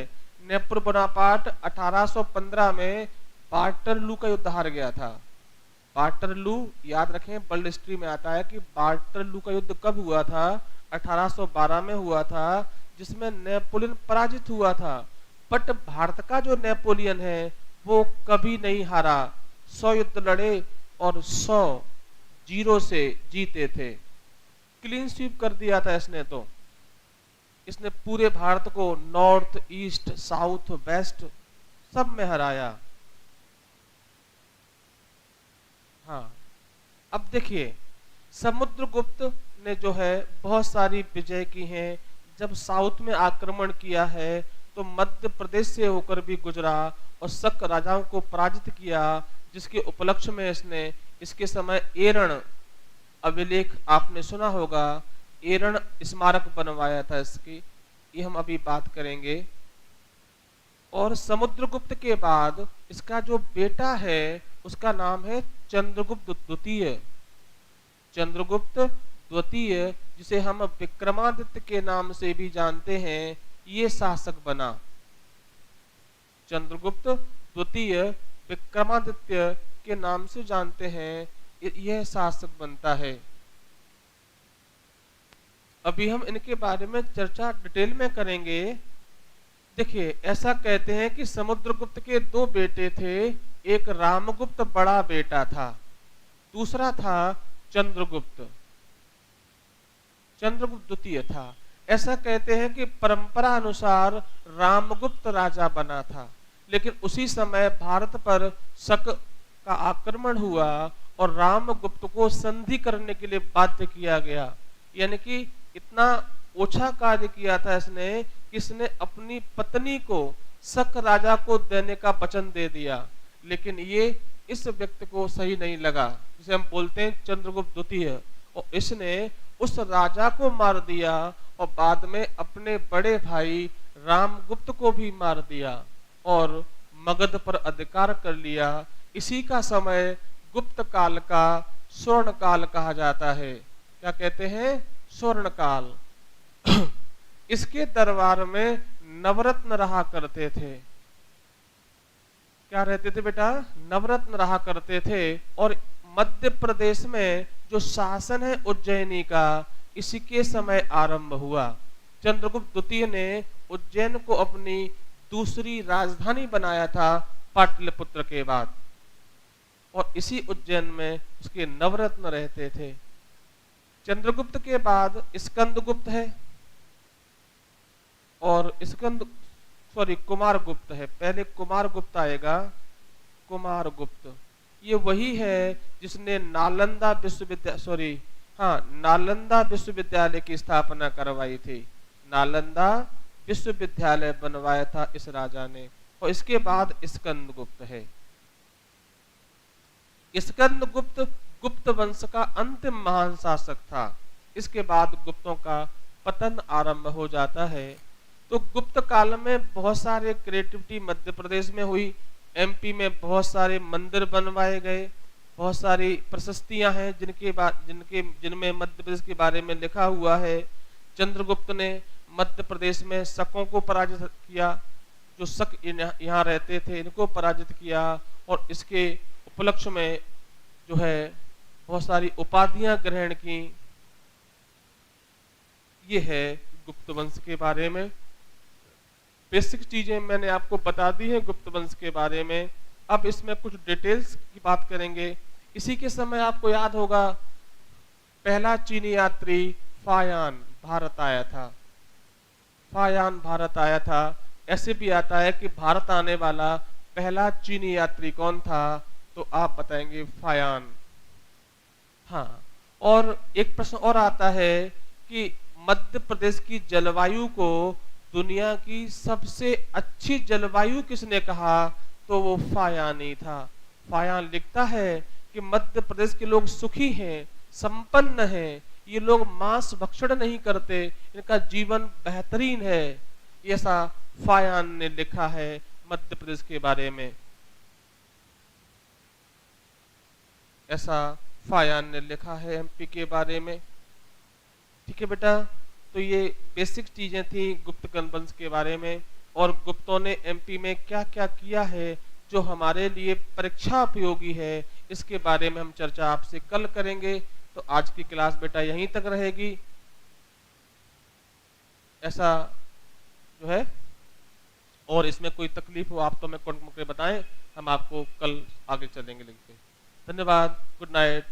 नेपोलियन बोनापार्ट 1815 में वाटरलू का युद्ध हार गया था। वाटरलू याद रखें, वर्ल्ड हिस्ट्री में आता है कि वाटरलू का युद्ध कब हुआ था? 1812 में हुआ था, जिसमें नेपोलियन पराजित हुआ था। बट भारत का जो नेपोलियन है वो कभी नहीं हारा। 100 युद्ध लड़े और 100 जीरो से जीते थे। क्लीन स्वीप कर दिया था इसने। तो इसने पूरे भारत को नॉर्थ, ईस्ट, साउथ, वेस्ट सब में हराया। हाँ, अब देखिए समुद्रगुप्त ने जो है बहुत सारी विजय की हैं। जब साउथ में आक्रमण किया है तो मध्य प्रदेश से होकर भी गुजरा और शक राजाओं को पराजित किया, जिसके उपलक्ष्य में इसने इसके समय एरण अभिलेख आपने सुना होगा, एरण स्मारक बनवाया था इसकी, ये हम अभी बात करेंगे। और समुद्रगुप्त के बाद इसका जो बेटा है उसका नाम है चंद्रगुप्त द्वितीय। चंद्रगुप्त द्वितीय, जिसे हम विक्रमादित्य के नाम से भी जानते हैं, ये शासक बना। चंद्रगुप्त द्वितीय विक्रमादित्य के नाम से जानते हैं, यह शासक बनता है। अभी हम इनके बारे में चर्चा डिटेल में करेंगे। देखिए, ऐसा कहते हैं कि समुद्रगुप्त के दो बेटे थे। एक रामगुप्त बड़ा बेटा था, दूसरा था चंद्रगुप्त। चंद्रगुप्त द्वितीय था। ऐसा कहते हैं कि परंपरा अनुसार रामगुप्त राजा बना था, लेकिन उसी समय भारत पर शक का आक्रमण हुआ और रामगुप्त को संधि करने के लिए बाध्य किया गया। यानी कि इतना ओछा कार्य किया था इसने कि इसने अपनी पत्नी को शक राजा को देने का वचन दे दिया, लेकिन ये इस व्यक्ति को सही नहीं लगा, जिसे हम बोलते हैं चंद्रगुप्त द्वितीय, और इसने उस राजा को मार दिया और बाद में अपने बड़े भाई रामगुप्त को भी मार दिया और मगध पर अधिकार कर लिया। इसी का समय गुप्त काल का स्वर्ण काल कहा जाता है। क्या कहते हैं? स्वर्ण काल। इसके दरबार में नवरत्न रहा करते थे। क्या रहते थे बेटा? नवरत्न रहा करते थे। और मध्य प्रदेश में जो शासन है उज्जैनी का, इसी के समय आरंभ हुआ। चंद्रगुप्त द्वितीय ने उज्जैन को अपनी दूसरी राजधानी बनाया था पाटलिपुत्र के बाद, और इसी उज्जैन में उसके नवरत्न रहते थे। चंद्रगुप्त के बाद स्कंदगुप्त है और कुमारगुप्त है। पहले कुमारगुप्त आएगा। कुमारगुप्त ये वही है जिसने नालंदा विश्वविद्यालय की स्थापना करवाई थी। नालंदा विश्वविद्यालय बनवाया था इस राजा ने। और इसके बाद स्कंदगुप्त है। स्कंदगुप्त गुप्त वंश का अंतिम महान शासक था। इसके बाद गुप्तों का पतन आरंभ हो जाता है। तो गुप्त काल में बहुत सारे क्रिएटिविटी मध्य प्रदेश में हुई। एमपी में बहुत सारे मंदिर बनवाए गए, बहुत सारी प्रशस्तियां हैं जिनमें मध्य प्रदेश के बारे में लिखा हुआ है। चंद्रगुप्त ने मध्य प्रदेश में शकों को पराजित किया, जो शक यहाँ रहते थे इनको पराजित किया, और इसके उपलक्ष्य में जो है बहुत सारी उपाधियां ग्रहण की। ये है गुप्त वंश के बारे में। बेसिक चीजें मैंने आपको बता दी हैं गुप्त वंश के बारे में। अब इसमें कुछ डिटेल्स की बात करेंगे। इसी के समय आपको याद होगा पहला चीनी यात्री फायान भारत आया था। फायान भारत आया था। ऐसे भी आता है कि भारत आने वाला पहला चीनी यात्री कौन था, तो आप बताएंगे फायान। हाँ, और एक प्रश्न और आता है कि मध्य प्रदेश की जलवायु को दुनिया की सबसे अच्छी जलवायु किसने कहा, तो वो फायान ही था। फायान लिखता है कि मध्य प्रदेश के लोग सुखी हैं, संपन्न हैं, ये लोग मांस भक्षण नहीं करते, इनका जीवन बेहतरीन है। ऐसा फायान ने लिखा है मध्य प्रदेश के बारे में। ऐसा फायान ने लिखा है एमपी के बारे में। ठीक है बेटा, तो ये बेसिक चीजें थी गुप्त वंश के बारे में, और गुप्तों ने एमपी में क्या क्या किया है जो हमारे लिए परीक्षा उपयोगी है, इसके बारे में हम चर्चा आपसे कल करेंगे। तो आज की क्लास बेटा यहीं तक रहेगी। ऐसा जो है और इसमें कोई तकलीफ हो आप तो हमें कमेंट करके बताएं, हम आपको कल आगे चलेंगे लिंक पे। धन्यवाद, गुड नाइट।